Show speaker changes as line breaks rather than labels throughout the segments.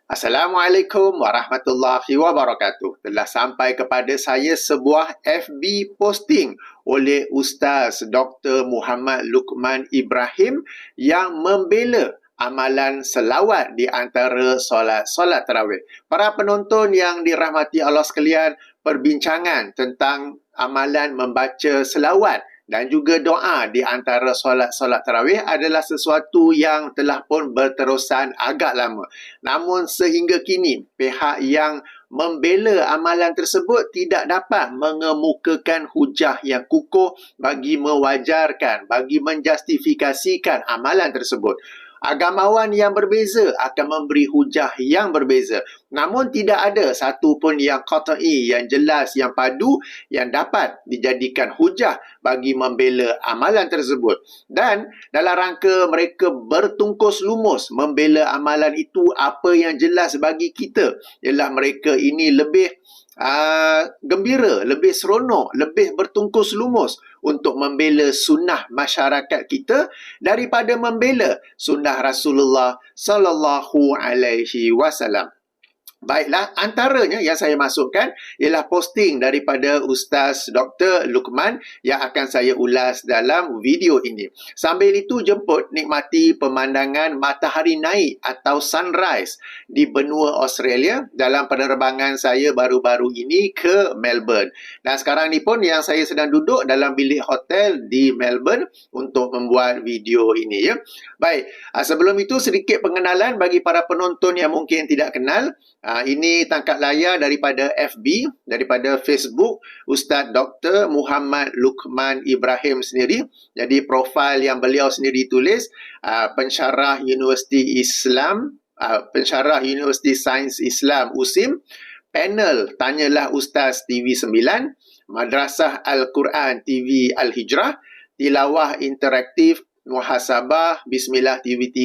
Assalamualaikum warahmatullahi wabarakatuh. Telah sampai kepada saya sebuah FB posting oleh Ustaz Dr. Muhammad Luqman Ibrahim yang membela amalan selawat di antara solat tarawih. Para penonton yang dirahmati Allah sekalian, perbincangan tentang amalan membaca selawat dan juga doa di antara solat tarawih adalah sesuatu yang telah pun berterusan agak lama. Namun sehingga kini, pihak yang membela amalan tersebut tidak dapat mengemukakan hujah yang kukuh bagi mewajarkan, bagi menjustifikasikan amalan tersebut. Agamawan yang berbeza akan memberi hujah yang berbeza. Namun tidak ada satu pun yang qat'i, yang jelas, yang padu, yang dapat dijadikan hujah bagi membela amalan tersebut. Dan dalam rangka mereka bertungkus lumus membela amalan itu, apa yang jelas bagi kita ialah mereka ini lebih gembira, lebih seronok, lebih bertungkus lumus untuk membela sunnah masyarakat kita daripada membela sunnah Rasulullah sallallahu alaihi wasallam. Baiklah, antaranya yang saya masukkan ialah posting daripada Ustaz Dr. Luqman yang akan saya ulas dalam video ini. Sambil itu jemput nikmati pemandangan matahari naik atau sunrise di benua Australia dalam penerbangan saya baru-baru ini ke Melbourne. Dan sekarang ni pun yang saya sedang duduk dalam bilik hotel di Melbourne untuk membuat video ini, ya. Baik, sebelum itu sedikit pengenalan bagi para penonton yang mungkin tidak kenal. Ini tangkap layar daripada FB, daripada Facebook Ustaz Dr. Muhammad Luqman Ibrahim sendiri. Jadi profil yang beliau sendiri tulis, pensyarah Universiti Islam, pensyarah Universiti Sains Islam USIM, panel Tanyalah Ustaz TV9, Madrasah Al-Quran TV Al-Hijrah, Tilawah Interaktif Muhasabah Bismillah TV3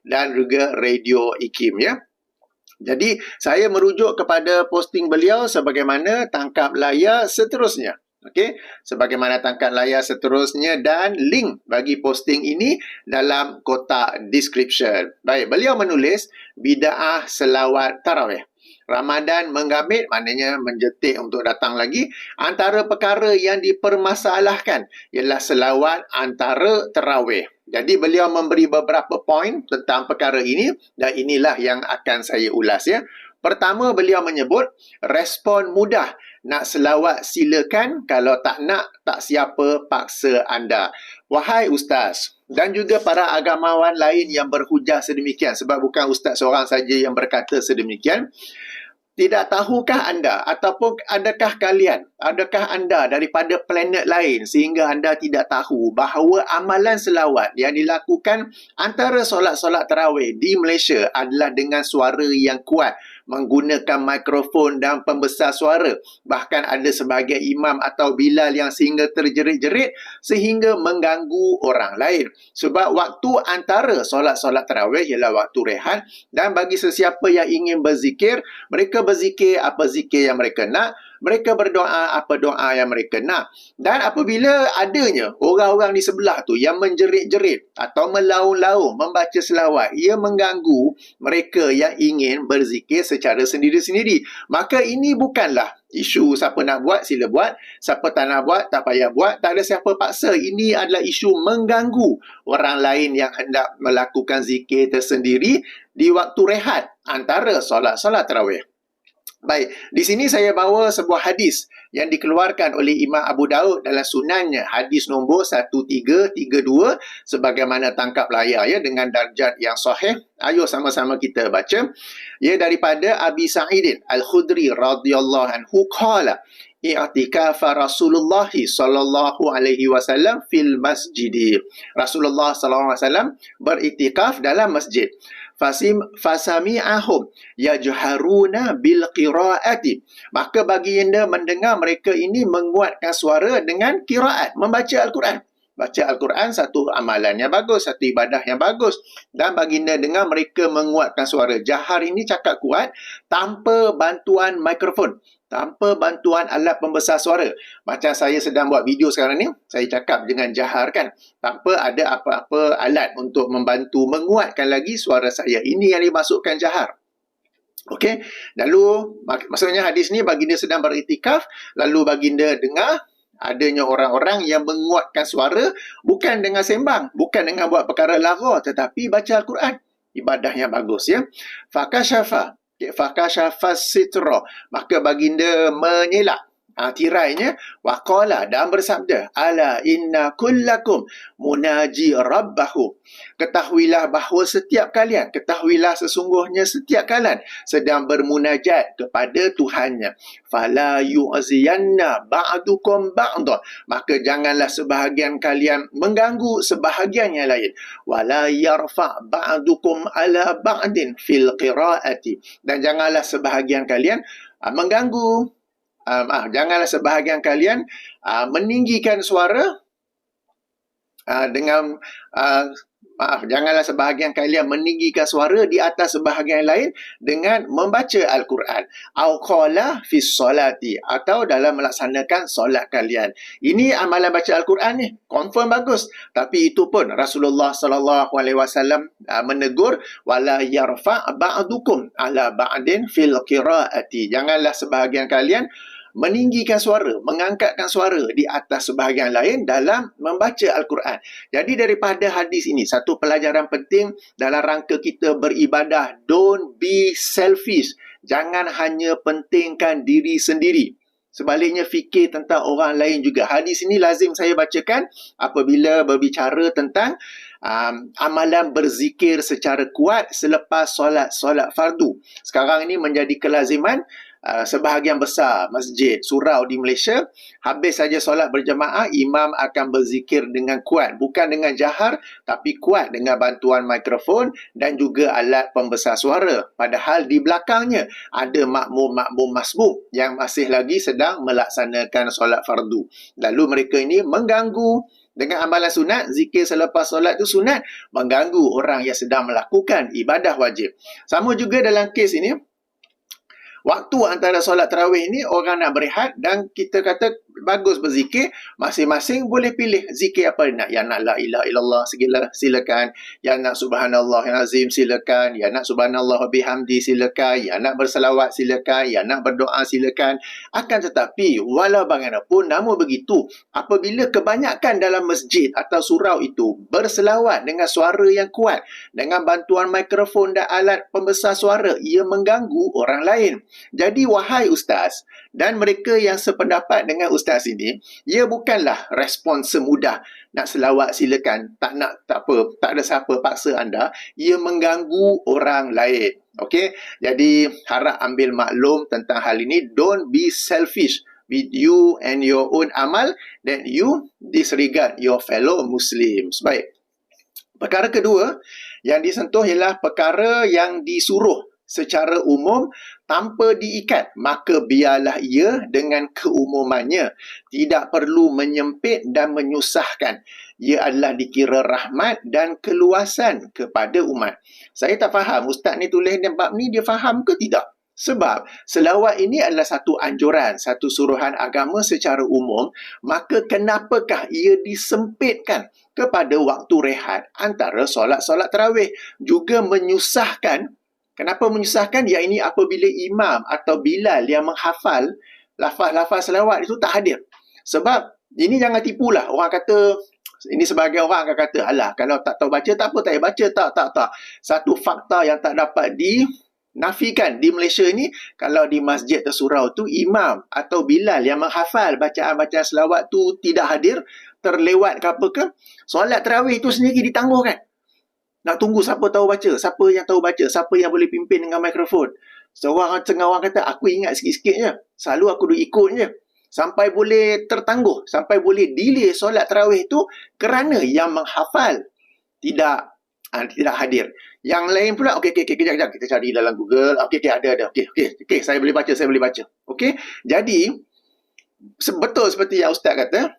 dan juga Radio IKIM, ya. Jadi, saya merujuk kepada posting beliau sebagaimana tangkap layar seterusnya. Okey, sebagaimana tangkap layar seterusnya dan link bagi posting ini dalam kotak description. Baik, beliau menulis bid'ah selawat tarawih. Ramadan menggamit, maknanya menjetik untuk datang lagi. Antara perkara yang dipermasalahkan ialah selawat antara tarawih. Jadi beliau memberi beberapa poin tentang perkara ini dan inilah yang akan saya ulas, ya. Pertama, beliau menyebut respon mudah. Nak selawat silakan, kalau tak nak, tak siapa paksa anda. Wahai Ustaz dan juga para agamawan lain yang berhujah sedemikian, sebab bukan Ustaz seorang saja yang berkata sedemikian. Tidak tahukah anda ataupun adakah anda daripada planet lain sehingga anda tidak tahu bahawa amalan selawat yang dilakukan antara solat-solat tarawih di Malaysia adalah dengan suara yang kuat, menggunakan mikrofon dan pembesar suara. Bahkan ada sebahagian imam atau bilal yang sehingga terjerit-jerit sehingga mengganggu orang lain. Sebab waktu antara solat-solat tarawih ialah waktu rehat, dan bagi sesiapa yang ingin berzikir, mereka berzikir apa zikir yang mereka nak, mereka berdoa apa doa yang mereka nak. Dan apabila adanya orang-orang di sebelah tu yang menjerit-jerit atau melaung-laung membaca selawat, ia mengganggu mereka yang ingin berzikir secara sendiri-sendiri. Maka ini bukanlah isu siapa nak buat sila buat, siapa tak nak buat tak payah buat, tak ada siapa paksa. Ini adalah isu mengganggu orang lain yang hendak melakukan zikir tersendiri di waktu rehat antara solat-solat tarawih. Baik, di sini saya bawa sebuah hadis yang dikeluarkan oleh Imam Abu Daud dalam sunannya, hadis nombor 1332 sebagaimana tangkap layar, ya, dengan darjat yang sahih. Ayo sama-sama kita baca. Ya, daripada Abi Sa'idin Al-Khudri radhiyallahu anhu qala i'tikafa Rasulullah sallallahu alaihi wasallam fil masjid. Rasulullah sallallahu alaihi wasallam beriktikaf dalam masjid. Fasami'ahum yajharuna bil qiraati. Maka baginda mendengar mereka ini menguatkan suara dengan qiraat, membaca Al-Quran. Baca Al-Quran satu amalan yang bagus, satu ibadah yang bagus. Dan baginda dengar mereka menguatkan suara. Jahar ini cakap kuat tanpa bantuan mikrofon, tanpa bantuan alat pembesar suara. Macam saya sedang buat video sekarang ni, saya cakap dengan jahar kan, tanpa ada apa-apa alat untuk membantu menguatkan lagi suara saya. Ini yang dimasukkan jahar. Okey, lalu maksudnya hadis ni baginda sedang beriktikaf, lalu baginda dengar adanya orang-orang yang menguatkan suara bukan dengan sembang, bukan dengan buat perkara lara, tetapi baca Al-Quran. Ibadah yang bagus ya. Fakashafa sitra, maka baginda menyelak tirainya, waqala, dan bersabda, ala inna kullakum munaji rabbahu, ketahuilah bahawa setiap kalian, ketahuilah sesungguhnya setiap kalian sedang bermunajat kepada Tuhannya. Fala yu'ziyanna ba'dukum ba'da, maka janganlah sebahagian kalian mengganggu sebahagian yang lain. Wala yarfa' ba'dukum ala ba'din fil qira'ati, dan janganlah sebahagian kalian mengganggu janganlah sebahagian kalian meninggikan suara dengan janganlah sebahagian kalian meninggikan suara di atas sebahagian lain dengan membaca Al-Quran. Au qala fi solati, atau dalam melaksanakan solat kalian. Ini amalan baca Al-Quran ni, confirm bagus. Tapi itu pun Rasulullah SAW menegur, wala yarfa' ba'dukum ala ba'din fil qira'ati. Janganlah sebahagian kalian meninggikan suara, mengangkatkan suara di atas sebahagian lain dalam membaca Al-Quran. Jadi daripada hadis ini, satu pelajaran penting dalam rangka kita beribadah, don't be selfish. Jangan hanya pentingkan diri sendiri. Sebaliknya, fikir tentang orang lain juga. Hadis ini lazim saya bacakan apabila berbicara tentang amalan berzikir secara kuat selepas solat fardu. Sekarang ini menjadi kelaziman sebahagian besar masjid, surau di Malaysia. Habis saja solat berjemaah, imam akan berzikir dengan kuat, bukan dengan jahar, tapi kuat dengan bantuan mikrofon dan juga alat pembesar suara. Padahal di belakangnya ada makmum-makmum masbuk yang masih lagi sedang melaksanakan solat fardu. Lalu mereka ini mengganggu dengan amalan sunat. Zikir selepas solat itu sunat, mengganggu orang yang sedang melakukan ibadah wajib. Sama juga dalam kes ini, waktu antara solat tarawih ni orang nak berehat dan kita kata bagus berzikir, masing-masing boleh pilih zikir apa nak. Yang nak la ilaha illallah silakan, yang nak subhanallah yang azim silakan, yang nak subhanallah bihamdi silakan, yang nak berselawat silakan, yang nak berdoa silakan. Akan tetapi walau bagaimanapun, namun begitu, apabila kebanyakan dalam masjid atau surau itu berselawat dengan suara yang kuat, dengan bantuan mikrofon dan alat pembesar suara, ia mengganggu orang lain. Jadi wahai ustaz dan mereka yang sependapat dengan ustaz ini, ia bukanlah respon semudah nak selawat silakan, tak nak tak apa, tak ada siapa paksa anda. Ia mengganggu orang lain. Okey, jadi harap ambil maklum tentang hal ini. Don't be selfish with you and your own amal, then you disregard your fellow Muslims. Baik, perkara kedua yang disentuh ialah perkara yang disuruh secara umum tanpa diikat, maka biarlah ia dengan keumumannya, tidak perlu menyempit dan menyusahkan. Ia adalah dikira rahmat dan keluasan kepada umat. Saya tak faham ustaz ni tulis bab ni, dia faham ke tidak? Sebab selawat ini adalah satu anjuran, satu suruhan agama secara umum, maka kenapakah ia disempitkan kepada waktu rehat antara solat-solat tarawih? Juga menyusahkan. Kenapa menyusahkan? Ya, ini apabila imam atau Bilal yang menghafal lafaz-lafaz selawat itu tak hadir. Sebab ini jangan tipulah. Orang kata, ini sebagai orang akan kata, alah, kalau tak tahu baca tak apa, tak payah baca. Tak. Satu fakta yang tak dapat dinafikan di Malaysia ini, kalau di masjid atau surau tu imam atau Bilal yang menghafal bacaan-bacaan selawat tu tidak hadir, terlewat ke apa ke, solat tarawih tu sendiri ditangguhkan. Nak tunggu siapa tahu baca, siapa yang tahu baca, siapa yang boleh pimpin dengan mikrofon. Seorang tengah orang kata, aku ingat sikit-sikit je. Selalu aku duk ikut je. Sampai boleh tertangguh, sampai boleh delay solat tarawih tu kerana yang menghafal tidak hadir. Yang lain pula, okey, kejap, kita cari dalam Google. Okey, ada. Okey, saya boleh baca. Okey, jadi betul seperti yang ustaz kata,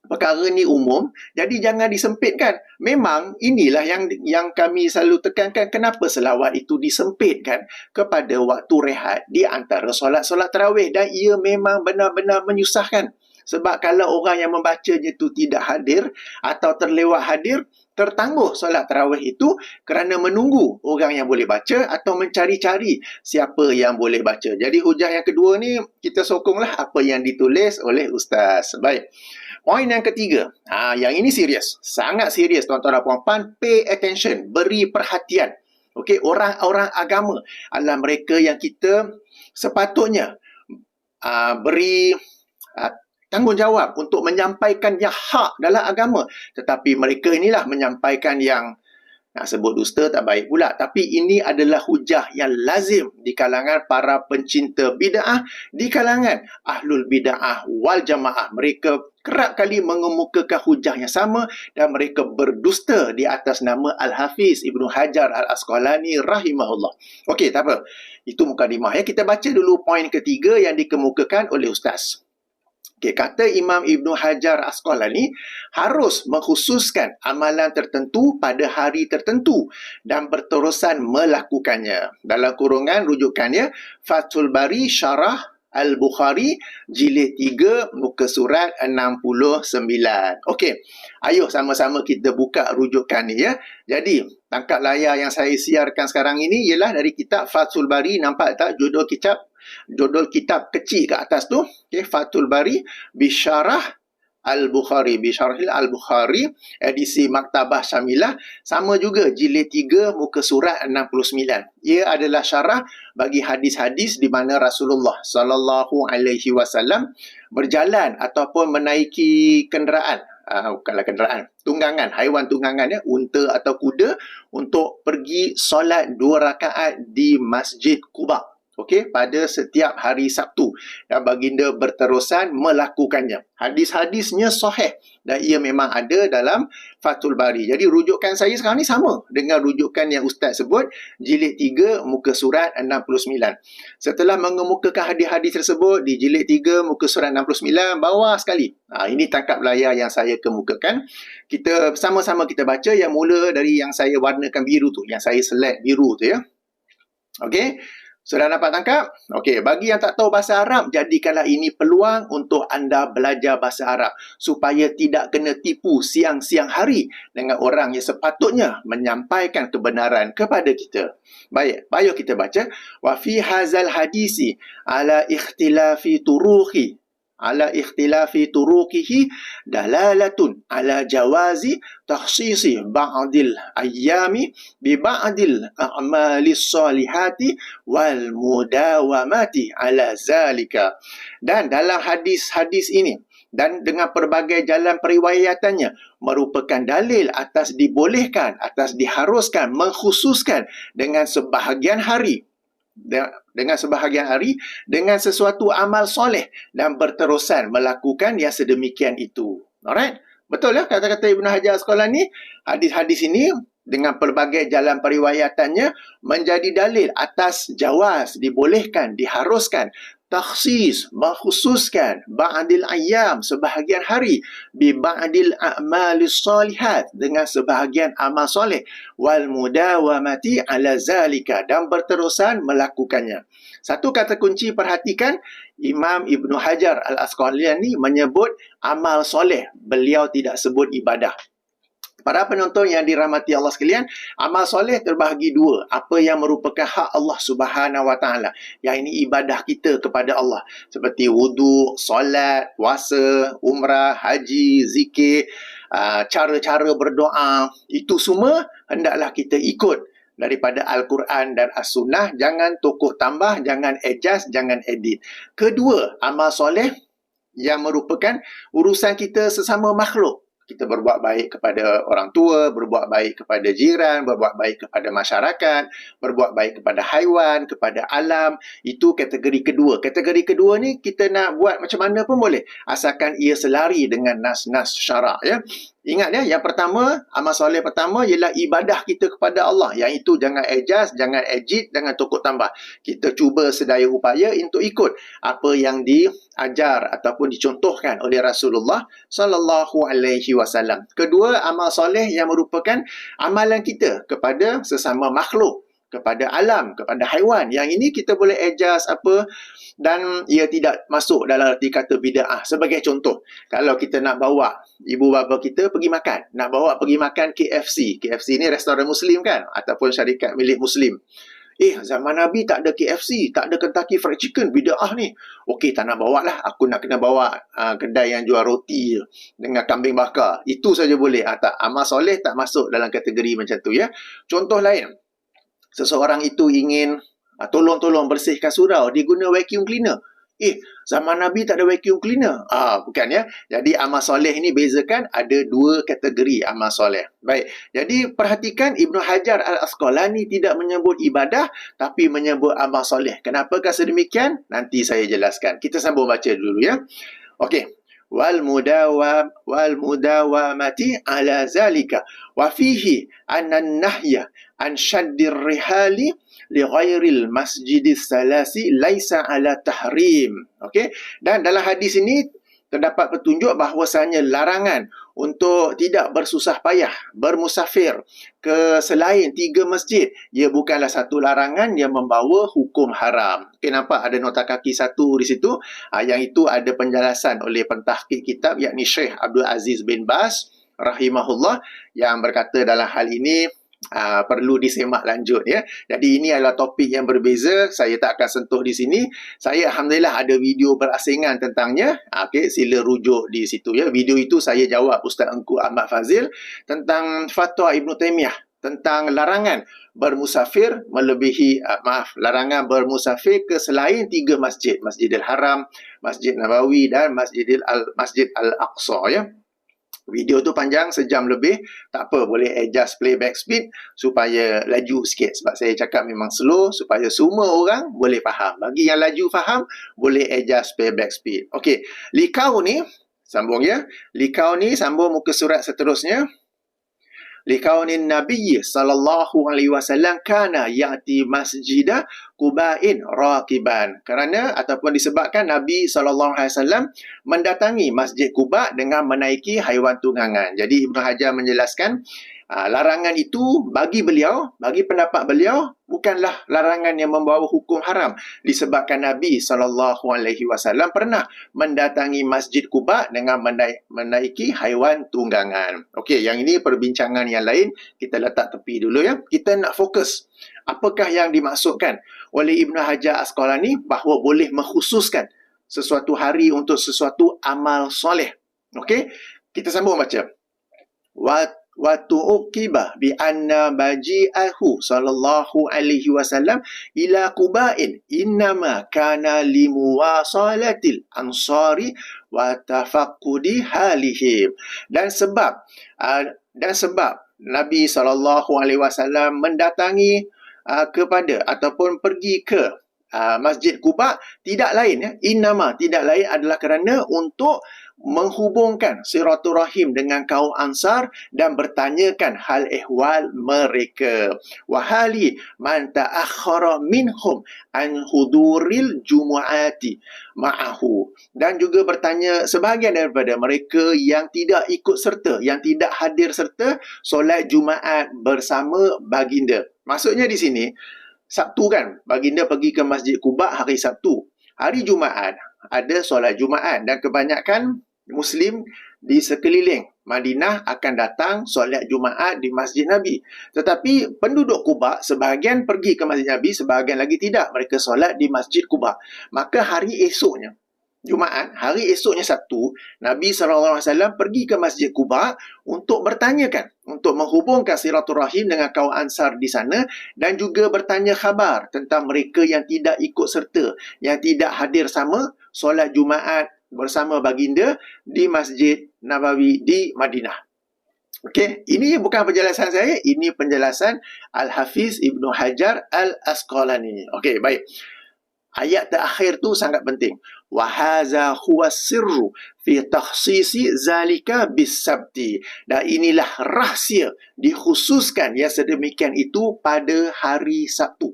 perkara ni umum, jadi jangan disempitkan. Memang inilah yang kami selalu tekankan, kenapa selawat itu disempitkan kepada waktu rehat di antara solat-solat tarawih, dan ia memang benar-benar menyusahkan. Sebab kalau orang yang membacanya itu tidak hadir atau terlewat hadir, tertangguh solat tarawih itu kerana menunggu orang yang boleh baca atau mencari-cari siapa yang boleh baca. Jadi hujah yang kedua ni kita sokonglah apa yang ditulis oleh ustaz. Baik. Poin yang ketiga. Yang ini serius. Sangat serius tuan-tuan dan puan-puan. Pay attention. Beri perhatian. Okey, orang-orang agama adalah mereka yang kita sepatutnya beri tanggungjawab untuk menyampaikan yang hak dalam agama. Tetapi mereka inilah menyampaikan yang nak sebut dusta tak baik pula. Tapi ini adalah hujah yang lazim di kalangan para pencinta bid'ah, di kalangan ahlul bid'ah wal jamaah. Mereka kerap kali mengemukakan hujah yang sama dan mereka berdusta di atas nama Al-Hafiz Ibnu Hajar Al-Asqalani rahimahullah. Okey, tak apa. Itu mukadimah ya. Kita baca dulu poin ketiga yang dikemukakan oleh ustaz. Okay, kata Imam Ibnu Hajar Asqalani harus mengkhususkan amalan tertentu pada hari tertentu dan berterusan melakukannya. Dalam kurungan rujukannya Fathul Bari Syarah Al-Bukhari jilid 3 muka surat 69. Okey, ayo sama-sama kita buka rujukan ni ya. Jadi, tangkap layar yang saya siarkan sekarang ini ialah dari kitab Fathul Bari. Nampak tak judul kitab kecil kat atas tu? Okey, Fathul Bari Bisyarah Al-Bukhari, Bisyarahil Al-Bukhari, edisi Maktabah Syamilah, sama juga jilid 3 muka surat 69. Ia adalah syarah bagi hadis-hadis di mana Rasulullah sallallahu alaihi wasallam berjalan ataupun menaiki kenderaan, bukanlah kenderaan, tunggangan, haiwan tunggangan ya, unta atau kuda untuk pergi solat 2 rakaat di Masjid Quba. Okey, pada setiap hari Sabtu, dan baginda berterusan melakukannya. Hadis-hadisnya sahih dan ia memang ada dalam Fathul Bari. Jadi rujukan saya sekarang ni sama dengan rujukan yang ustaz sebut, jilid 3 muka surat 69. Setelah mengemukakan hadis-hadis tersebut di jilid 3 muka surat 69, bawah sekali. Ini tangkap layar yang saya kemukakan. Kita sama-sama kita baca yang mula dari yang saya warnakan biru tu, yang saya select biru tu ya. Okey. Sudah dapat tangkap? Okey, bagi yang tak tahu bahasa Arab, jadikanlah ini peluang untuk anda belajar bahasa Arab supaya tidak kena tipu siang-siang hari dengan orang yang sepatutnya menyampaikan kebenaran kepada kita. Baik, ayo kita baca. Wa fi hazal hadisi ala ikhtilafi turuqihi dalalatun ala jawazi takhsisi ba'dil ayyami bi ba'dil a'malis salihati wal mudawamati ala zalika. Dan dalam hadis-hadis ini dan dengan pelbagai jalan periwayatannya merupakan dalil atas dibolehkan, atas diharuskan, mengkhususkan dengan sebahagian hari, dengan sesuatu amal soleh dan berterusan melakukan yang sedemikian itu. Alright? Betul ya kata-kata Ibnu Hajar Asqalani? Hadis-hadis ini dengan pelbagai jalan periwayatannya menjadi dalil atas jawaz, dibolehkan, diharuskan, takhsis, mengkhususkan, ba'dil ayyam, sebahagian hari, bi ba'dil a'malis salihat, dengan sebahagian amal soleh, wal mudawamati ala zalika, dan berterusan melakukannya. Satu kata kunci perhatikan, Imam Ibnu Hajar Al-Asqalani menyebut amal soleh. Beliau tidak sebut ibadah. Para penonton yang dirahmati Allah sekalian, amal soleh terbahagi dua. Apa yang merupakan hak Allah Subhanahu Wa Taala. Yang ini ibadah kita kepada Allah. Seperti wudu, solat, puasa, umrah, haji, zikir, cara-cara berdoa. Itu semua hendaklah kita ikut daripada Al-Quran dan As-Sunnah. Jangan tokoh tambah, jangan adjust, jangan edit. Kedua, amal soleh yang merupakan urusan kita sesama makhluk. Kita berbuat baik kepada orang tua, berbuat baik kepada jiran, berbuat baik kepada masyarakat, berbuat baik kepada haiwan, kepada alam. Itu kategori kedua. Kategori kedua ni kita nak buat macam mana pun boleh. Asalkan ia selari dengan nas-nas syarak ya. Ingat ya, yang pertama, amal soleh pertama ialah ibadah kita kepada Allah. Yang itu jangan adjust, jangan edit, jangan tokok tambah. Kita cuba sedaya upaya untuk ikut apa yang diajar ataupun dicontohkan oleh Rasulullah sallallahu alaihi wasallam. Kedua, amal soleh yang merupakan amalan kita kepada sesama makhluk. kepada alam, kepada haiwan. Yang ini kita boleh adjust apa dan ia tidak masuk dalam arti kata bid'ah. Sebagai contoh, kalau kita nak bawa ibu bapa kita pergi makan, nak bawa pergi makan KFC. KFC ni restoran Muslim kan? Ataupun syarikat milik Muslim. Zaman Nabi tak ada KFC, tak ada Kentucky Fried Chicken, bid'ah ni. Okey, tak nak bawa lah. Aku nak kena bawa kedai yang jual roti je, dengan kambing bakar. Itu saja boleh. Tak, amal soleh tak masuk dalam kategori macam tu ya. Contoh lain, seseorang itu ingin tolong-tolong bersihkan surau, dia guna vacuum cleaner. Zaman Nabi tak ada vacuum cleaner. Bukan ya. Jadi amal soleh ini bezakan, ada dua kategori amal soleh. Baik. Jadi perhatikan Ibnu Hajar Al-Asqalani tidak menyebut ibadah tapi menyebut amal soleh. Kenapakah sedemikian? Nanti saya jelaskan. Kita sambung baca dulu ya. Okey. Wal mudawamati ala zalika wa fihi anna nahya an shaddir rihali li ghairil masjidis salasi laisa ala tahrim. Okey, dan dalam hadis ini terdapat petunjuk bahawasanya larangan untuk tidak bersusah payah bermusafir ke selain 3 masjid, ia bukanlah satu larangan yang membawa hukum haram. Okey, nampak ada nota kaki 1 di situ. Yang itu ada penjelasan oleh pentahqiq kitab, yakni Syekh Abdul Aziz bin Baz rahimahullah, yang berkata dalam hal ini perlu disemak lanjut ya. Jadi ini adalah topik yang berbeza, saya tak akan sentuh di sini. Saya alhamdulillah ada video berasingan tentangnya. Okey, sila rujuk di situ ya. Video itu saya jawab Ustaz Engku Ahmad Fazil tentang fatwa Ibnu Taimiyah tentang larangan bermusafir melebihi larangan bermusafir ke selain 3 masjid, Masjidil Haram, Masjid Nabawi dan Masjid Al-Aqsa ya. Video tu panjang, sejam lebih. Tak apa, boleh adjust playback speed supaya laju sikit. Sebab saya cakap memang slow supaya semua orang boleh faham. Bagi yang laju faham, boleh adjust playback speed. Okey, likau ni, sambung ya. Likau ni, sambung muka surat seterusnya. Likaunin Nabi sallallahu alaihi wasallam kana ya'ti masjidah Quba'in raqiban. Kerana ataupun disebabkan Nabi sallallahu alaihi wasallam mendatangi Masjid Quba dengan menaiki haiwan tunggangan. Jadi Ibnu Hajar menjelaskan larangan itu bagi beliau, bagi pendapat beliau, bukanlah larangan yang membawa hukum haram, disebabkan Nabi SAW pernah mendatangi Masjid Quba dengan menaiki haiwan tunggangan. Okey, yang ini perbincangan yang lain, kita letak tepi dulu ya. Kita nak fokus apakah yang dimaksudkan oleh Ibnu Hajar Asqalani bahawa boleh mengkhususkan sesuatu hari untuk sesuatu amal soleh. Okey, kita sambung baca. Wa tu'qiba bi anna baji'ahu sallallahu alaihi wasallam ila Quba'in innama kana limuwasalatil ansari wa tafaqqudi halihim. Dan sebab Nabi sallallahu alaihi wasallam mendatangi kepada ataupun pergi ke Masjid Quba tidak lain ya, innama tidak lain adalah kerana untuk menghubungkan silaturahim dengan kaum Ansar dan bertanyakan hal ehwal mereka. Wahali man ta'akhkhara minhum an huduril jumu'ati ma'ahu, dan juga bertanya sebahagian daripada mereka yang tidak ikut serta, yang tidak hadir serta solat Jumaat bersama baginda. Maksudnya di sini Sabtu kan, baginda pergi ke Masjid Quba hari Sabtu. Hari Jumaat ada solat Jumaat dan kebanyakan Muslim di sekeliling Madinah akan datang solat Jumaat di Masjid Nabi. Tetapi penduduk Quba sebahagian pergi ke Masjid Nabi, sebahagian lagi tidak. Mereka solat di Masjid Quba. Maka hari esoknya Jumaat, hari esoknya Sabtu, Nabi SAW pergi ke Masjid Quba untuk bertanyakan, untuk menghubungkan silaturahim dengan kaum Ansar di sana dan juga bertanya khabar tentang mereka yang tidak ikut serta, yang tidak hadir sama solat Jumaat bersama baginda di Masjid Nabawi di Madinah. Okey, ini bukan penjelasan saya, ini penjelasan Al-Hafiz Ibnu Hajar Al-Asqalani. Okey, baik. Ayat terakhir tu sangat penting. Wa hadza huwa sirru fi takhsisi zalika bis-sabti. Dan inilah rahsia dikhususkan yang sedemikian itu pada hari Sabtu.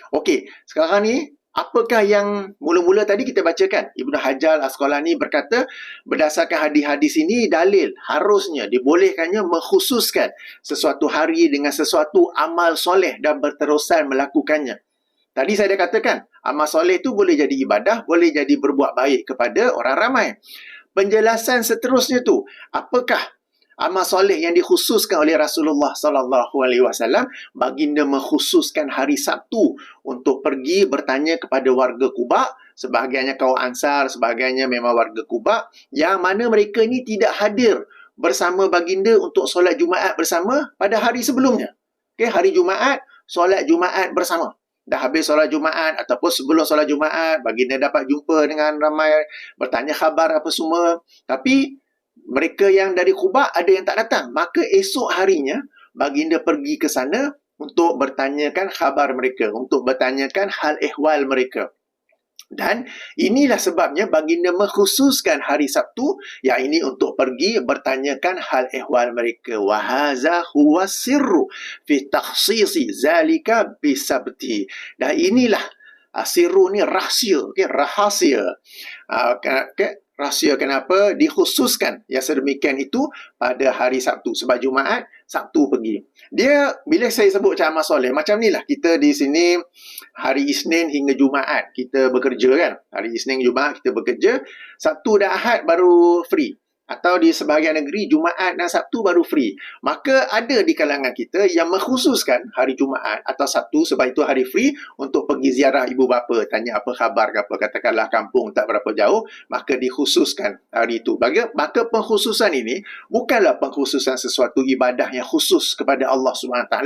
Okey, sekarang ni Apakah yang mula-mula tadi kita bacakan? Ibnu Hajar Al-Asqalani berkata, berdasarkan hadis-hadis ini, dalil harusnya dibolehkannya mengkhususkan sesuatu hari dengan sesuatu amal soleh dan berterusan melakukannya. Tadi saya dah katakan, amal soleh itu boleh jadi ibadah, boleh jadi berbuat baik kepada orang ramai. Penjelasan seterusnya tu, apakah amal soleh yang dikhususkan oleh Rasulullah SAW? Baginda mengkhususkan hari Sabtu untuk pergi bertanya kepada warga Quba, sebahagiannya kaum Ansar, sebahagiannya memang warga Quba, yang mana mereka ini tidak hadir bersama baginda untuk solat Jumaat bersama pada hari sebelumnya. Okay, hari Jumaat, solat Jumaat bersama. Dah habis solat Jumaat ataupun sebelum solat Jumaat, baginda dapat jumpa dengan ramai, bertanya khabar apa semua. Tapi mereka yang dari Quba ada yang tak datang. Maka esok harinya, baginda pergi ke sana untuk bertanyakan khabar mereka, untuk bertanyakan hal ehwal mereka. Dan inilah sebabnya baginda mengkhususkan hari Sabtu, yang ini untuk pergi bertanyakan hal ehwal mereka. Wa hadza huwa sirru fi takhsisi zalika bisabti. Dan inilah sirru ni rahsia, okay? Rahasia. Rahsia kenapa dikhususkan yang sedemikian itu pada hari Sabtu. Sebab Jumaat, Sabtu pergi. Dia, bila saya sebut macam amal soleh, macam ni lah. Kita di sini hari Isnin hingga Jumaat kita bekerja kan. Hari Isnin, Jumaat kita bekerja. Sabtu dan Ahad baru free. Atau di sebahagian negeri, Jumaat dan Sabtu baru free. Maka ada di kalangan kita yang mengkhususkan hari Jumaat atau Sabtu, sebab itu hari free, untuk pergi ziarah ibu bapa, tanya apa khabar ke apa, katakanlah kampung tak berapa jauh, maka dikhususkan hari itu. Maka pengkhususan ini bukanlah pengkhususan sesuatu ibadah yang khusus kepada Allah SWT,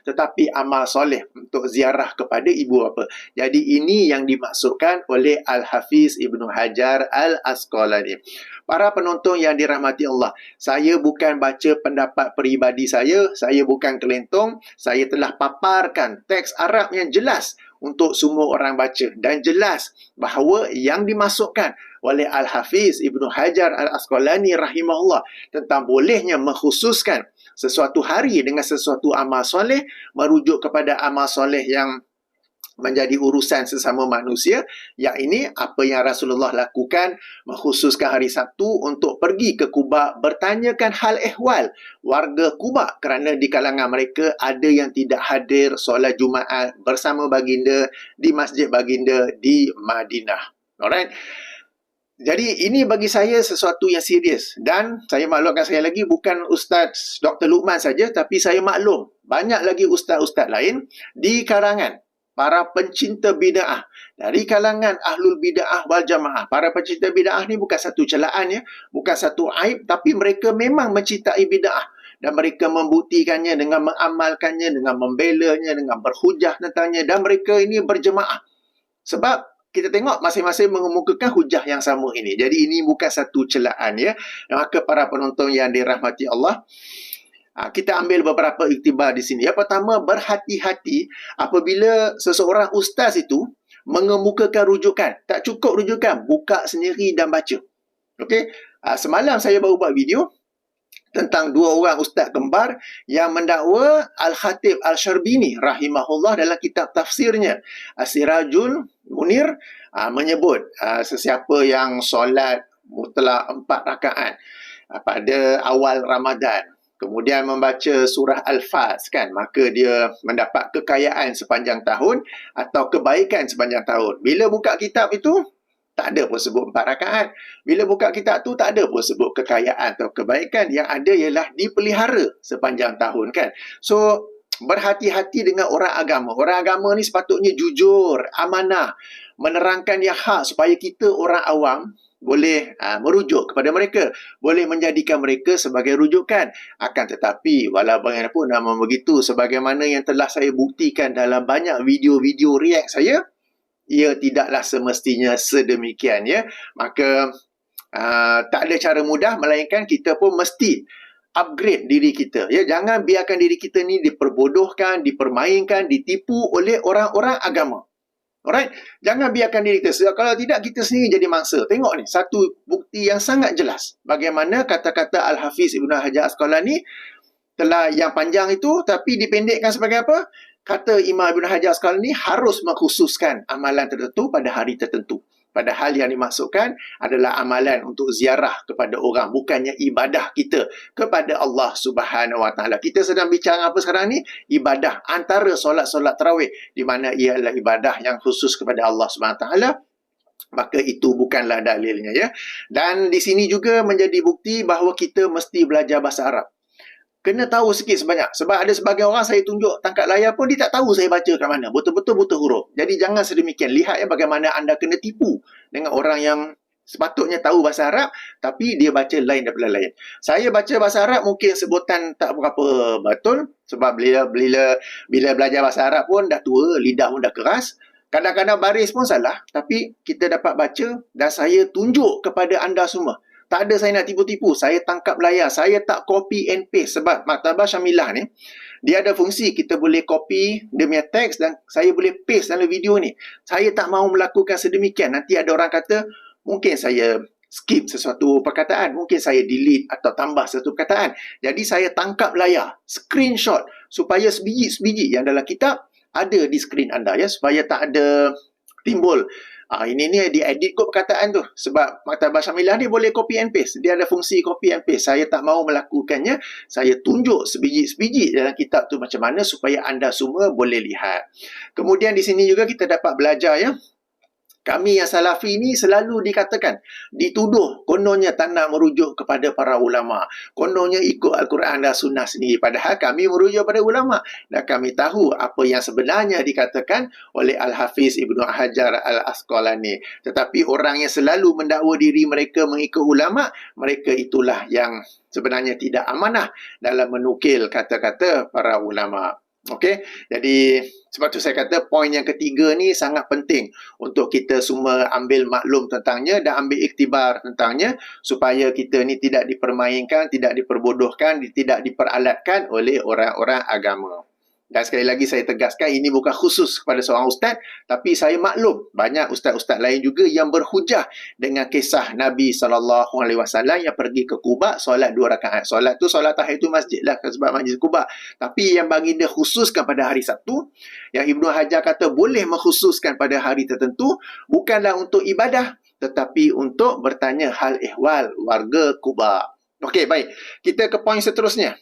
tetapi amal soleh untuk ziarah kepada ibu bapa. Jadi ini yang dimaksudkan oleh Al-Hafiz Ibnu Hajar Al-Asqalani. Para penonton yang dirahmati Allah, saya bukan baca pendapat peribadi saya bukan kelentong, saya telah paparkan teks Arab yang jelas untuk semua orang baca, dan jelas bahawa yang dimasukkan oleh Al-Hafiz Ibnu Hajar Al-Asqalani rahimahullah tentang bolehnya mengkhususkan sesuatu hari dengan sesuatu amal soleh, merujuk kepada amal soleh yang menjadi urusan sesama manusia. Yang ini apa yang Rasulullah lakukan, mengkhususkan hari Sabtu untuk pergi ke Quba bertanyakan hal ehwal warga Quba, kerana di kalangan mereka ada yang tidak hadir solat Jumaat bersama baginda di Masjid Baginda di Madinah. Alright. Jadi ini bagi saya sesuatu yang serius, dan saya maklumkan sekali lagi, bukan Ustaz Dr. Luqman saja, tapi saya maklum banyak lagi ustaz-ustaz lain di kalangan para pencinta bid'ah, dari kalangan ahlul bid'ah wal jamaah. Para pencinta bid'ah ni bukan satu celaan ya, bukan satu aib, tapi mereka memang mencintai bid'ah dan mereka membuktikannya dengan mengamalkannya, dengan membelanya, dengan berhujah tentangnya, dan mereka ini berjemaah. Sebab kita tengok masing-masing mengemukakan hujah yang sama ini. Jadi ini bukan satu celaan ya. Maka para penonton yang dirahmati Allah, kita ambil beberapa iktibar di sini. Yang pertama, berhati-hati apabila seseorang ustaz itu mengemukakan rujukan. Tak cukup rujukan, buka sendiri dan baca. Okey. Semalam saya baru buat video tentang dua orang ustaz kembar yang mendakwa Al-Khatib Al-Syarbini rahimahullah dalam kitab tafsirnya As-Sirajul Munir, menyebut sesiapa yang solat mutlak 4 rakaat pada awal Ramadan, kemudian membaca surah Al-Fas kan, maka dia mendapat kekayaan sepanjang tahun atau kebaikan sepanjang tahun. Bila buka kitab itu, tak ada pun sebut 4 rakaat. Bila buka kitab tu, tak ada pun sebut kekayaan atau kebaikan. Yang ada ialah dipelihara sepanjang tahun kan. So, berhati-hati dengan orang agama. Orang agama ni sepatutnya jujur, amanah, menerangkan yang hak supaya kita orang awam boleh merujuk kepada mereka, boleh menjadikan mereka sebagai rujukan. Akan tetapi walau bagaimanapun, namun begitu, sebagaimana yang telah saya buktikan dalam banyak video-video react saya, ia tidaklah semestinya sedemikian ya. Maka tak ada cara mudah, melainkan kita pun mesti upgrade diri kita ya. Jangan biarkan diri kita ni diperbodohkan, dipermainkan, ditipu oleh orang-orang agama. Alright, jangan biarkan diri kita. Sebab kalau tidak, kita sendiri jadi mangsa. Tengok ni, satu bukti yang sangat jelas. Bagaimana kata-kata Al-Hafiz Ibnu Hajar Asqalani telah yang panjang itu, tapi dipendekkan sebagai apa? kata Imam Ibn Hajar Asqalani harus mengkhususkan amalan tertentu pada hari tertentu. Padahal yang dimaksudkan adalah amalan untuk ziarah kepada orang, bukannya ibadah kita kepada Allah Subhanahu Wa Taala. Kita sedang bicara apa sekarang ni? Ibadah antara solat-solat tarawih, di mana ia adalah ibadah yang khusus kepada Allah Subhanahu Wa Taala. Maka itu bukanlah dalilnya, ya. Dan di sini juga menjadi bukti bahawa kita mesti belajar bahasa Arab. Kena tahu sikit sebanyak. Sebab ada sebagian orang saya tunjuk tangkap layar pun dia tak tahu saya baca kat mana. Betul-betul buta huruf. Jadi jangan sedemikian. Lihat ya bagaimana anda kena tipu dengan orang yang sepatutnya tahu bahasa Arab tapi dia baca lain daripada lain. Saya baca bahasa Arab mungkin sebutan tak berapa betul sebab bila belajar bahasa Arab pun dah tua, lidah pun dah keras. Kadang-kadang baris pun salah, tapi kita dapat baca dan saya tunjuk kepada anda semua. Tak ada saya nak tipu-tipu. Saya tangkap layar. Saya tak copy and paste. Sebab Maktabah Syamilah ni, dia ada fungsi kita boleh copy dia punya teks dan saya boleh paste dalam video ni. Saya tak mahu melakukan sedemikian. Nanti ada orang kata, mungkin saya skip sesuatu perkataan. Mungkin saya delete atau tambah sesuatu perkataan. Jadi saya tangkap layar. Screenshot. Supaya sebiji-sebiji yang dalam kitab ada di skrin anda, ya. Supaya tak ada timbul ini ni diedit kot perkataan tu. Sebab Maktabah Syamilah ni boleh copy and paste. Dia ada fungsi copy and paste. Saya tak mahu melakukannya. Saya tunjuk sebiji-sebiji dalam kitab tu macam mana supaya anda semua boleh lihat. Kemudian di sini juga kita dapat belajar, ya. Kami yang Salafi ni selalu dikatakan, dituduh kononnya tak nak merujuk kepada para ulama. Kononnya ikut Al-Quran dan Sunnah sendiri. Padahal kami merujuk pada ulama. Dan kami tahu apa yang sebenarnya dikatakan oleh Al-Hafiz Ibnu Hajar Al-Asqalani. Tetapi orang yang selalu mendakwa diri mereka mengikut ulama, mereka itulah yang sebenarnya tidak amanah dalam menukil kata-kata para ulama. Okey, jadi sebab tu saya kata poin yang ketiga ni sangat penting untuk kita semua ambil maklum tentangnya dan ambil iktibar tentangnya supaya kita ni tidak dipermainkan, tidak diperbodohkan, tidak diperalatkan oleh orang-orang agama. Dan sekali lagi saya tegaskan, ini bukan khusus kepada seorang ustaz, tapi saya maklum banyak ustaz-ustaz lain juga yang berhujah dengan kisah Nabi SAW yang pergi ke Quba solat 2 rakaat. Solat tu solat tahiyatul masjid lah sebab majlis Quba. Tapi yang baginda khususkan pada hari Sabtu, yang Ibnu Hajar kata boleh mengkhususkan pada hari tertentu, bukanlah untuk ibadah, tetapi untuk bertanya hal ehwal warga Quba. Okey, baik. Kita ke poin seterusnya.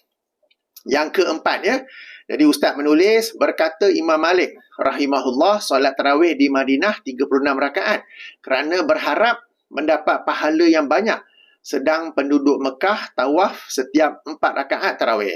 Yang keempat, ya. Jadi Ustaz menulis, berkata Imam Malik rahimahullah, solat tarawih di Madinah 36 rakaat kerana berharap mendapat pahala yang banyak, sedang penduduk Mekah tawaf setiap 4 rakaat tarawih.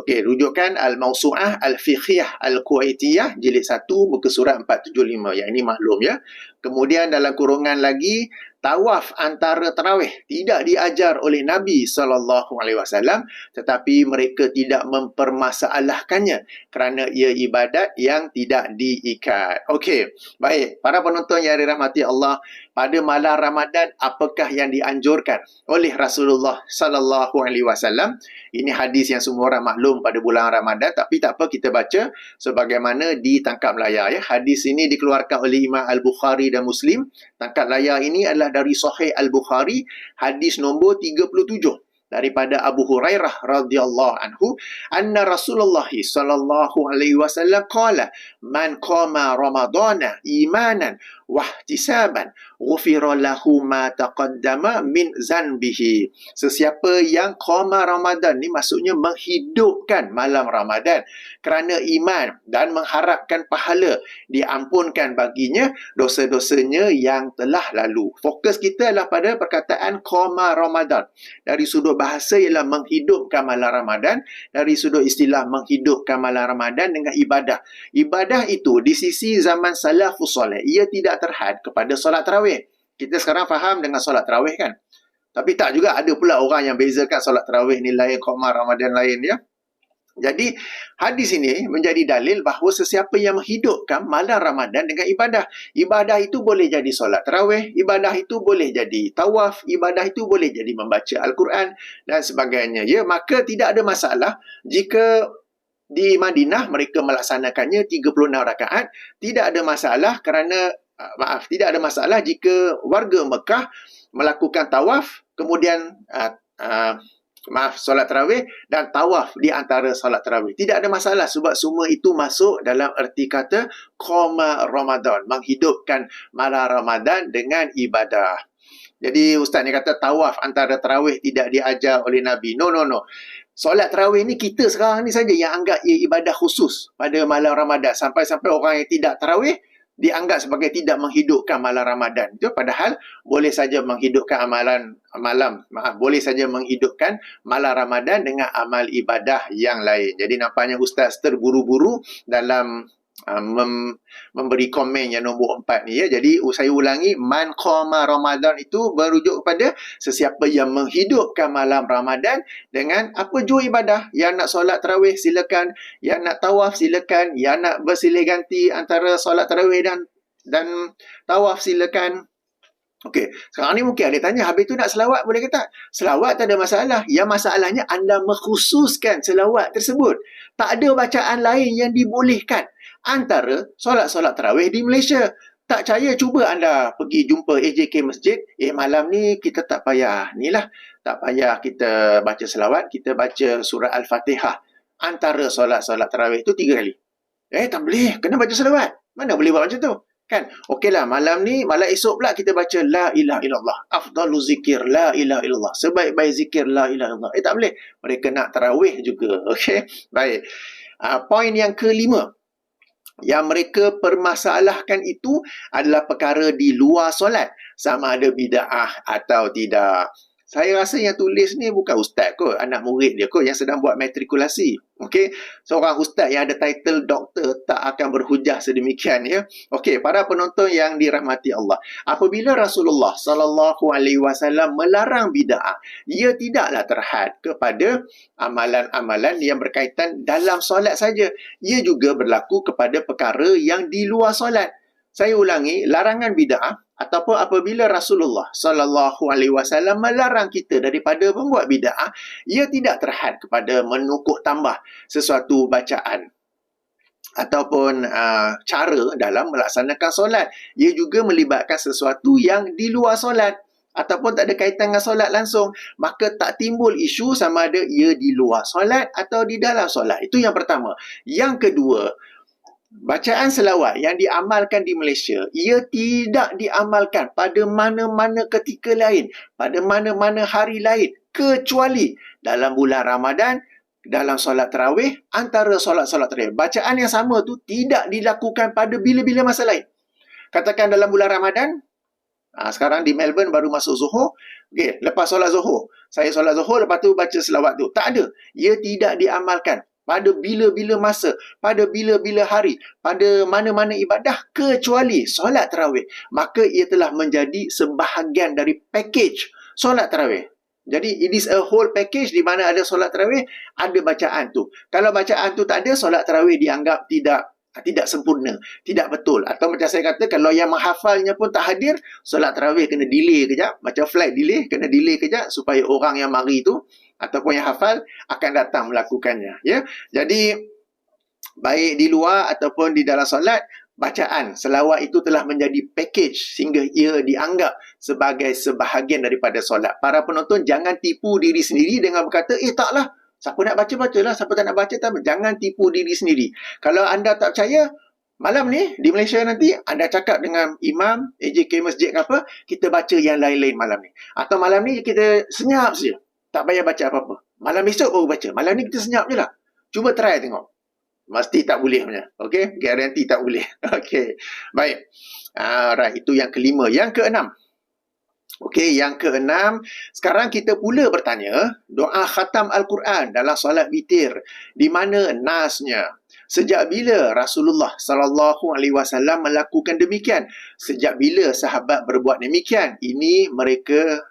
Rujukan Al-Mawsu'ah Al-Fiqhiyah Al-Kuwaitiyah jilid 1 muka surat 475. Yang ini maklum, ya. Kemudian dalam kurungan lagi, tawaf antara tarawih tidak diajar oleh Nabi SAW, tetapi mereka tidak mempermasalahkannya kerana ia ibadat yang tidak diikat. Okey, baik. Para penonton yang dirahmati Allah, pada malam Ramadan apakah yang dianjurkan oleh Rasulullah SAW? Ini hadis yang semua orang maklum pada bulan Ramadan, tapi tak apa kita baca sebagaimana ditangkap layar, ya. Hadis ini dikeluarkan oleh Imam Al-Bukhari dan Muslim. Tangkap layar ini adalah dari Sahih Al-Bukhari, hadis nombor 37 daripada Abu Hurairah radhiyallahu anhu, anna Rasulullah sallallahu alaihi wasallam qala, man qama ramadana imanan wa ihtisaban ghufira lahu ma taqaddama min zanbihi. Sesiapa yang qama Ramadan ni maksudnya menghidupkan malam Ramadan kerana iman dan mengharapkan pahala, diampunkan baginya dosa-dosanya yang telah lalu. Fokus kita adalah pada perkataan qama Ramadan. Dari sudut bahasa ialah menghidupkan malam Ramadan, dari sudut istilah menghidupkan malam Ramadan dengan ibadah. Ibadah itu di sisi zaman salafus soleh, ia tidak terhad kepada solat tarawih. Kita sekarang faham dengan solat tarawih, kan? Tapi tak juga, ada pula orang yang bezakan solat tarawih ni lain, qamar Ramadan lain, ya. Jadi hadis ini menjadi dalil bahawa sesiapa yang menghidupkan malam Ramadan dengan ibadah, ibadah itu boleh jadi solat tarawih, ibadah itu boleh jadi tawaf, ibadah itu boleh jadi membaca Al-Quran dan sebagainya, ya. Maka tidak ada masalah jika di Madinah mereka melaksanakannya 36 rakaat. Tidak ada masalah kerana tidak ada masalah jika warga Mekah melakukan tawaf kemudian solat tarawih dan tawaf di antara solat tarawih. Tidak ada masalah sebab semua itu masuk dalam erti kata qoma Ramadan, menghidupkan malam Ramadan dengan ibadah. Jadi ustaz ni kata tawaf antara tarawih tidak diajar oleh Nabi. No, no, no. Solat tarawih ni kita sekarang ni saja yang anggap ia ibadah khusus pada malam Ramadan. Sampai-sampai orang yang tidak tarawih dianggap sebagai tidak menghidupkan malam Ramadan. Itu padahal boleh saja menghidupkan boleh saja menghidupkan malam Ramadan dengan amal ibadah yang lain. Jadi nampaknya ustaz terburu-buru dalam memberi komen yang nombor 4 ni ya. Jadi saya ulangi, man qama Ramadan itu merujuk kepada sesiapa yang menghidupkan malam Ramadan dengan apa jua ibadah. Yang nak solat tarawih silakan, yang nak tawaf silakan, yang nak bersilih ganti antara solat tarawih dan tawaf silakan. Okey, sekarang ni mungkin ada tanya, habis tu nak selawat boleh ke tak? Selawat tak ada masalah. Yang masalahnya anda mengkhususkan selawat tersebut. Tak ada bacaan lain yang dibolehkan antara solat-solat tarawih di Malaysia. Tak percaya, cuba anda pergi jumpa AJK Masjid. Malam ni kita tak payah ni lah. Tak payah kita baca selawat, kita baca surah Al-Fatihah. Antara solat-solat tarawih tu 3 kali. Tak boleh, kena baca selawat. Mana boleh buat macam tu? Kan? Okeylah, malam esok pula kita baca la ilaha illallah. Afdalu zikir la ilaha illallah. Sebaik-baik zikir la ilaha illallah. Tak boleh. Mereka nak tarawih juga. Okey. Baik. Poin yang kelima yang mereka permasalahkan itu adalah perkara di luar solat. Sama ada bida'ah atau tidak. Saya rasa yang tulis ni bukan ustaz kot, anak murid dia kot yang sedang buat matrikulasi. Okey, seorang ustaz yang ada title doktor tak akan berhujah sedemikian ya. Okey, para penonton yang dirahmati Allah. Apabila Rasulullah sallallahu alaihi wasallam melarang bid'ah, ia tidaklah terhad kepada amalan-amalan yang berkaitan dalam solat saja. Ia juga berlaku kepada perkara yang di luar solat. Saya ulangi, larangan bid'ah ataupun apabila Rasulullah sallallahu alaihi wasallam melarang kita daripada membuat bid'ah, ia tidak terhad kepada menukuk tambah sesuatu bacaan ataupun cara dalam melaksanakan solat. Ia juga melibatkan sesuatu yang di luar solat ataupun tak ada kaitan dengan solat langsung, maka tak timbul isu sama ada ia di luar solat atau di dalam solat. Itu yang pertama. Yang kedua, bacaan selawat yang diamalkan di Malaysia, ia tidak diamalkan pada mana-mana ketika lain, pada mana-mana hari lain, kecuali dalam bulan Ramadan, dalam solat tarawih, antara solat-solat tarawih. Bacaan yang sama tu tidak dilakukan pada bila-bila masa lain. Katakan dalam bulan Ramadan, sekarang di Melbourne baru masuk Zuhur. Okay, lepas solat Zuhur, saya solat Zuhur, lepas tu baca selawat tu. Tak ada. Ia tidak diamalkan pada bila-bila masa, pada bila-bila hari, pada mana-mana ibadah kecuali solat tarawih. Maka ia telah menjadi sebahagian dari package solat tarawih. Jadi it is a whole package di mana ada solat tarawih, ada bacaan tu. Kalau bacaan tu tak ada, solat tarawih dianggap tidak sempurna, tidak betul. Atau macam saya kata, kalau yang menghafalnya pun tak hadir, solat tarawih kena delay kejap, macam flight delay, kena delay kejap supaya orang yang mari tu ataupun yang hafal akan datang melakukannya ya. Jadi baik di luar ataupun di dalam solat, bacaan selawat itu telah menjadi package sehingga ia dianggap sebagai sebahagian daripada solat. Para penonton jangan tipu diri sendiri dengan berkata, taklah, siapa nak baca-bacalah, siapa tak nak baca tak. Jangan tipu diri sendiri. Kalau anda tak percaya, malam ni di Malaysia nanti anda cakap dengan imam AJK Masjid ke apa, kita baca yang lain-lain malam ni. Atau malam ni kita senyap saja, tak payah baca apa-apa. Malam esok baru baca. Malam ni kita senyap je lah. Cuba try tengok. Mesti tak boleh punya. Okey? Garanti tak boleh. Okey. Baik. Alright. Itu yang kelima. Yang keenam. Okey, yang keenam. Sekarang kita pula bertanya, doa khatam Al-Quran dalam solat witir, di mana nasnya? Sejak bila Rasulullah sallallahu alaihi wasallam melakukan demikian? Sejak bila sahabat berbuat demikian? Ini mereka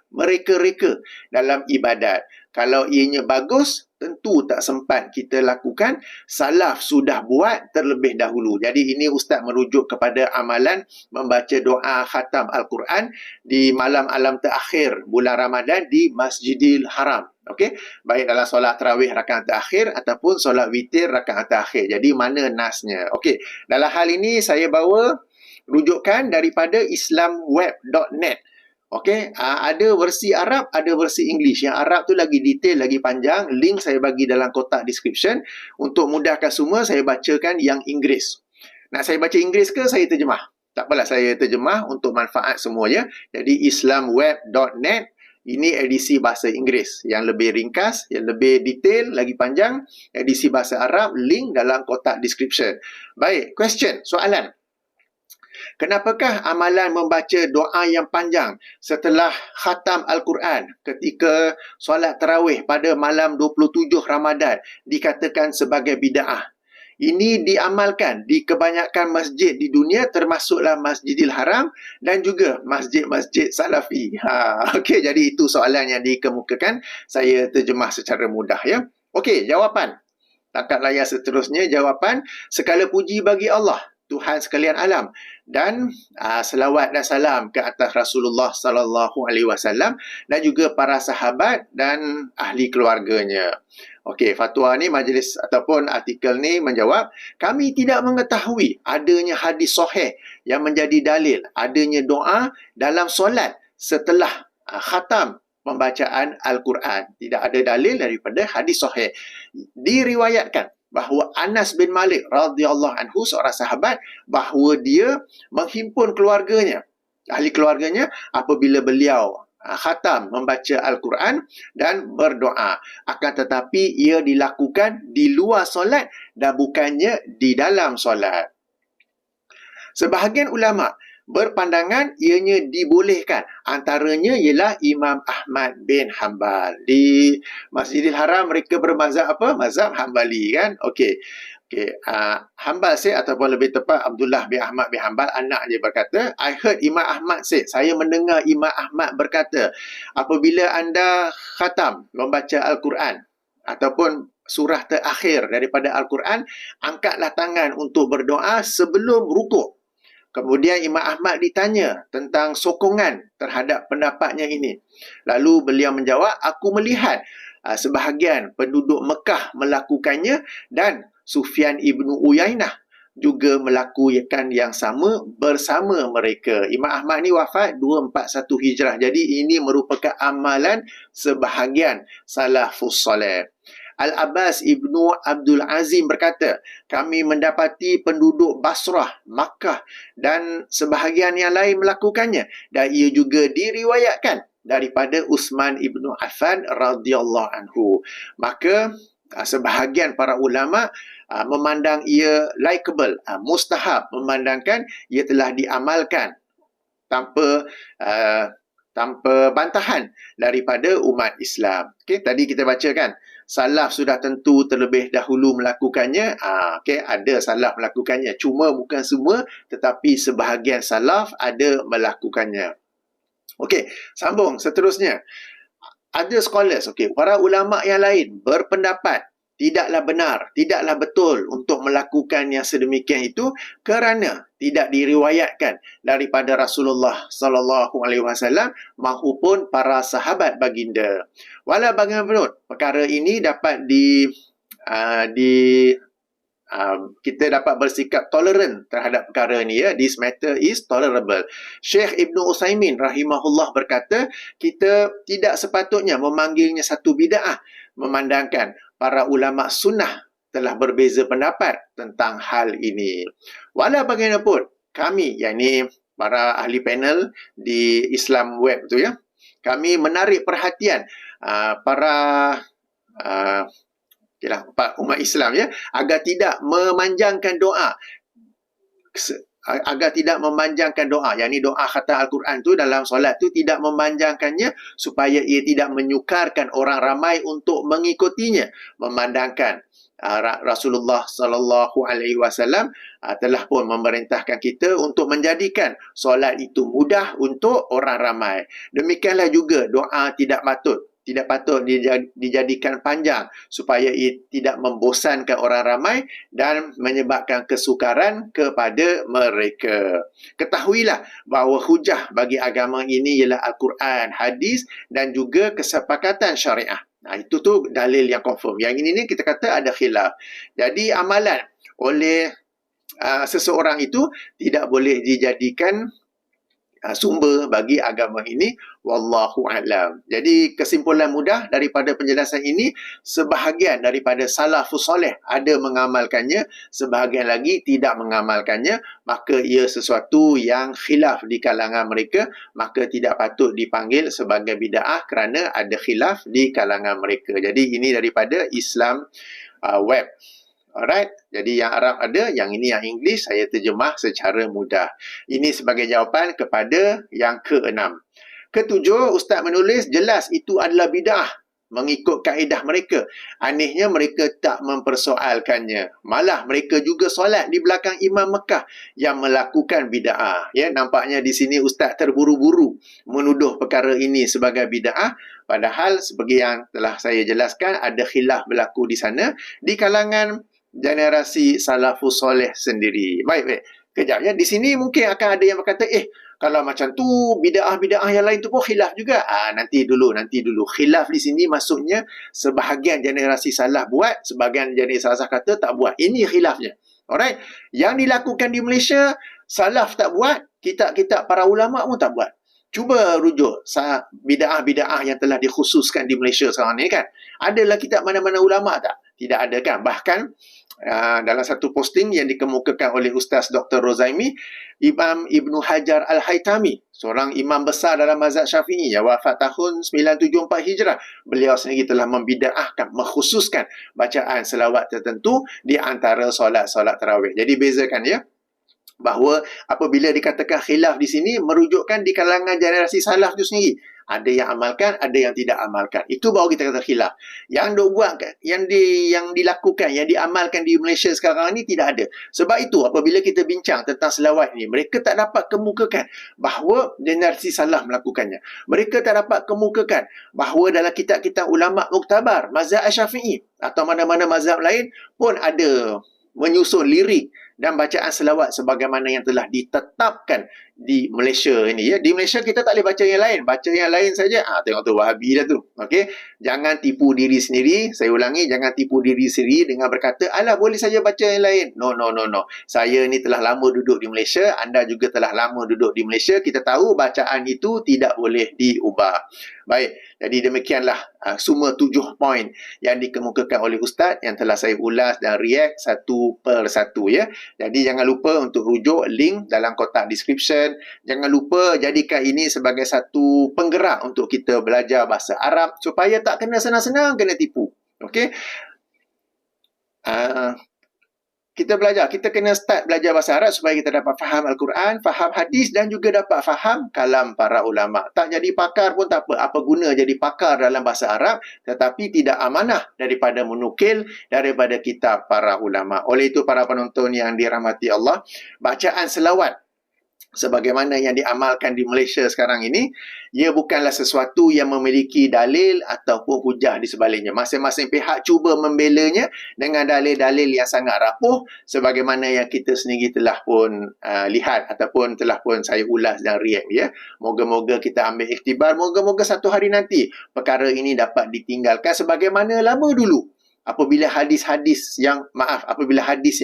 dalam ibadat. Kalau ianya bagus, tentu tak sempat kita lakukan. Salaf sudah buat terlebih dahulu. Jadi ini Ustaz merujuk kepada amalan membaca doa khatam Al-Quran di malam alam terakhir bulan Ramadan di Masjidil Haram. Okey, baik dalam solat tarawih rakaat terakhir ataupun solat witir rakaat terakhir. Jadi mana nasnya? Okey, dalam hal ini saya bawa rujukan daripada islamweb.net. Okey, ada versi Arab, ada versi English. Yang Arab tu lagi detail, lagi panjang. Link saya bagi dalam kotak description. Untuk mudahkan semua, saya bacakan yang Inggeris. Nak saya baca Inggeris ke saya terjemah? Tak apalah, saya terjemah untuk manfaat semuanya. Jadi islamweb.net, ini edisi bahasa Inggeris. Yang lebih ringkas, yang lebih detail, lagi panjang. Edisi bahasa Arab, link dalam kotak description. Baik, question, soalan. Kenapakah amalan membaca doa yang panjang setelah khatam Al-Quran ketika solat tarawih pada malam 27 Ramadan dikatakan sebagai bid'ah? Ini diamalkan di kebanyakan masjid di dunia, termasuklah Masjidil Haram dan juga masjid-masjid Salafi. Okey, jadi itu soalan yang dikemukakan. Saya terjemah secara mudah ya. Okey, jawapan. Takat layar seterusnya, jawapan. Segala puji bagi Allah, Tuhan sekalian alam, dan selawat dan salam ke atas Rasulullah sallallahu alaihi wasallam dan juga para sahabat dan ahli keluarganya. Okey, fatwa ni, majlis ataupun artikel ni menjawab, kami tidak mengetahui adanya hadis sahih yang menjadi dalil adanya doa dalam solat setelah khatam pembacaan Al-Quran. Tidak ada dalil daripada hadis sahih. Diriwayatkan bahawa Anas bin Malik radhiyallahu anhu, seorang sahabat, bahawa dia menghimpun keluarganya, ahli keluarganya, apabila beliau khatam membaca Al-Quran dan berdoa. Akan tetapi ia dilakukan di luar solat dan bukannya di dalam solat. Sebahagian ulama berpandangan ianya dibolehkan. Antaranya ialah Imam Ahmad bin Hanbal. Di Masjidil Haram mereka bermazhab apa? Mazhab Hanbali kan? Okey. Hanbal say, ataupun lebih tepat Abdullah bin Ahmad bin Hanbal, anak dia berkata, I heard Imam Ahmad say, saya mendengar Imam Ahmad berkata, apabila anda khatam membaca Al-Quran ataupun surah terakhir daripada Al-Quran, angkatlah tangan untuk berdoa sebelum rukuk. Kemudian Imam Ahmad ditanya tentang sokongan terhadap pendapatnya ini. Lalu beliau menjawab, aku melihat sebahagian penduduk Mekah melakukannya dan Sufyan ibnu Uyainah juga melakukan yang sama bersama mereka. Imam Ahmad ni wafat 241 Hijrah. Jadi ini merupakan amalan sebahagian salafus salih. Al-Abbas ibnu Abdul Azim berkata, kami mendapati penduduk Basrah, Makkah dan sebahagian yang lain melakukannya, dan ia juga diriwayatkan daripada Uthman ibnu Affan radhiyallahu anhu. Maka sebahagian para ulama memandang ia likeable, mustahab, memandangkan ia telah diamalkan tanpa bantahan daripada umat Islam. Okey, tadi kita bacakan, salaf sudah tentu terlebih dahulu melakukannya. Okey, ada salaf melakukannya, cuma bukan semua, tetapi sebahagian salaf ada melakukannya. Okey, sambung seterusnya. Ada scholars, para ulama yang lain berpendapat tidaklah benar, tidaklah betul untuk melakukan yang sedemikian itu kerana tidak diriwayatkan daripada Rasulullah sallallahu alaihi wasallam maupun para sahabat baginda. Walau bagaimanapun, perkara ini dapat kita dapat bersikap tolerant terhadap perkara ini ya. This matter is tolerable. Syekh Ibn Uthaymin rahimahullah berkata, kita tidak sepatutnya memanggilnya satu bid'ah, memandangkan para ulama sunnah telah berbeza pendapat tentang hal ini. Walau bagaimanapun, kami, yakni para ahli panel di Islam Web tu ya, kami menarik perhatian para umat Islam ya, agar tidak memanjangkan doa, yakni doa khatam Al-Quran tu dalam solat tu tidak memanjangkannya supaya ia tidak menyukarkan orang ramai untuk mengikutinya, memandangkan Rasulullah sallallahu alaihi wasallam telah pun memerintahkan kita untuk menjadikan solat itu mudah untuk orang ramai. Demikianlah juga doa tidak patut dijadikan panjang supaya ia tidak membosankan orang ramai dan menyebabkan kesukaran kepada mereka. Ketahuilah bahawa hujah bagi agama ini ialah Al-Quran, hadis dan juga kesepakatan syariah. Itu tu dalil yang confirm. Yang ini ni kita kata ada khilaf. Jadi amalan oleh seseorang itu tidak boleh dijadikan sumber bagi agama ini. Wallahu a'lam. Jadi kesimpulan mudah daripada penjelasan ini, sebahagian daripada salafus soleh ada mengamalkannya, sebahagian lagi tidak mengamalkannya, maka ia sesuatu yang khilaf di kalangan mereka, maka tidak patut dipanggil sebagai bid'ah kerana ada khilaf di kalangan mereka. Jadi ini daripada Islam web. Alright, jadi yang Arab ada, yang ini yang English, saya terjemah secara mudah. Ini sebagai jawapan kepada yang keenam. Ketujuh, Ustaz menulis, jelas itu adalah bid'ah mengikut kaedah mereka. Anehnya mereka tak mempersoalkannya. Malah mereka juga solat di belakang Imam Mekah yang melakukan bid'ah. Ya, nampaknya di sini Ustaz terburu-buru menuduh perkara ini sebagai bid'ah. Padahal seperti yang telah saya jelaskan, ada khilaf berlaku di sana di kalangan generasi salafus soleh sendiri. Baik. Kejap ya. Di sini mungkin akan ada yang berkata, kalau macam tu, bid'ah-bid'ah yang lain tu pun khilaf juga. Nanti dulu. Khilaf di sini maksudnya sebahagian generasi salaf buat, sebahagian generasi salaf kata tak buat. Ini khilafnya. Alright. Yang dilakukan di Malaysia, salaf tak buat, kitab-kitab para ulama pun tak buat. Cuba rujuk bid'ah-bid'ah yang telah dikhususkan di Malaysia sekarang ni kan. Adalah kitab mana-mana ulama tak? Tidak ada kan. Bahkan dalam satu posting yang dikemukakan oleh Ustaz Dr. Rozaimi, Imam Ibnu Hajar Al-Haytami, seorang imam besar dalam mazhab Syafi'i yang wafat tahun 974 Hijrah. Beliau sendiri telah membida'ahkan, mengkhususkan bacaan selawat tertentu di antara solat-solat tarawih. Jadi bezakan ya, bahawa apabila dikatakan khilaf di sini merujukkan di kalangan generasi salaf itu sendiri. Ada yang amalkan, ada yang tidak amalkan. Itu baru kita kata khilaf. Yang dok buat kan, yang dilakukan, yang diamalkan di Malaysia sekarang ni tidak ada. Sebab itu apabila kita bincang tentang selawat ni, mereka tak dapat kemukakan bahawa generasi salaf melakukannya. Mereka tak dapat kemukakan bahawa dalam kitab-kitab ulama muktabar, mazhab Syafi'i atau mana-mana mazhab lain pun ada menyusun lirik dan bacaan selawat sebagaimana yang telah ditetapkan di Malaysia ini ya. Di Malaysia kita tak boleh baca yang lain. Baca yang lain saja, tengok tu Wahabi dah tu. Okey. Jangan tipu diri sendiri. Saya ulangi, jangan tipu diri sendiri dengan berkata, "Alah, boleh saja baca yang lain." No. Saya ni telah lama duduk di Malaysia, anda juga telah lama duduk di Malaysia. Kita tahu bacaan itu tidak boleh diubah. Baik. Jadi demikianlah semua 7 poin yang dikemukakan oleh Ustaz yang telah saya ulas dan react satu per satu ya. Jadi jangan lupa untuk rujuk link dalam kotak description. Jangan lupa jadikan ini sebagai satu penggerak untuk kita belajar bahasa Arab supaya tak kena senang-senang kena tipu. Okey. Kita kena start belajar bahasa Arab supaya kita dapat faham Al-Quran, faham hadis dan juga dapat faham kalam para ulama. Tak jadi pakar pun tak apa. Apa guna jadi pakar dalam bahasa Arab tetapi tidak amanah daripada menukil daripada kitab para ulama. Oleh itu para penonton yang dirahmati Allah, bacaan selawat sebagaimana yang diamalkan di Malaysia sekarang ini, ia bukanlah sesuatu yang memiliki dalil ataupun hujah di sebaliknya. Masing-masing pihak cuba membelanya dengan dalil-dalil yang sangat rapuh sebagaimana yang kita sendiri telah pun lihat ataupun telah pun saya ulas dan react ya. Moga-moga kita ambil iktibar, moga-moga satu hari nanti perkara ini dapat ditinggalkan sebagaimana lama dulu. Apabila hadis yang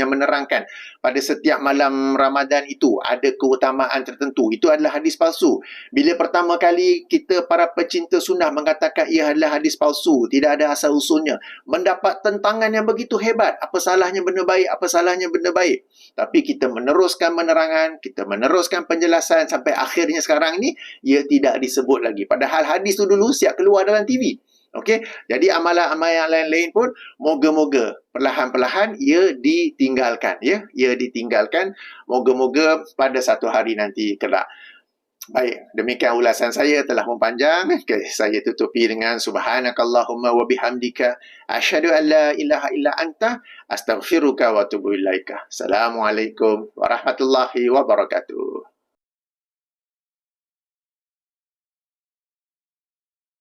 menerangkan pada setiap malam Ramadan itu ada keutamaan tertentu, itu adalah hadis palsu. Bila pertama kali kita para pecinta sunnah mengatakan ia adalah hadis palsu, tidak ada asal usulnya, mendapat tentangan yang begitu hebat. Apa salahnya benda baik, apa salahnya benda baik. Tapi kita meneruskan menerangan, kita meneruskan penjelasan sampai akhirnya sekarang ini ia tidak disebut lagi. Padahal hadis tu dulu siap keluar dalam TV. Okey, jadi amalan-amalan lain-lain pun moga-moga perlahan-perlahan ia ditinggalkan ya. Ia ditinggalkan, moga-moga pada satu hari nanti kelak. Baik, demikian ulasan saya telah memanjang. Okay, saya tutupi dengan subhanakallahumma wa bihamdika asyhadu an la ilaha illa anta astaghfiruka wa atubu ilaika. Assalamualaikum warahmatullahi wabarakatuh.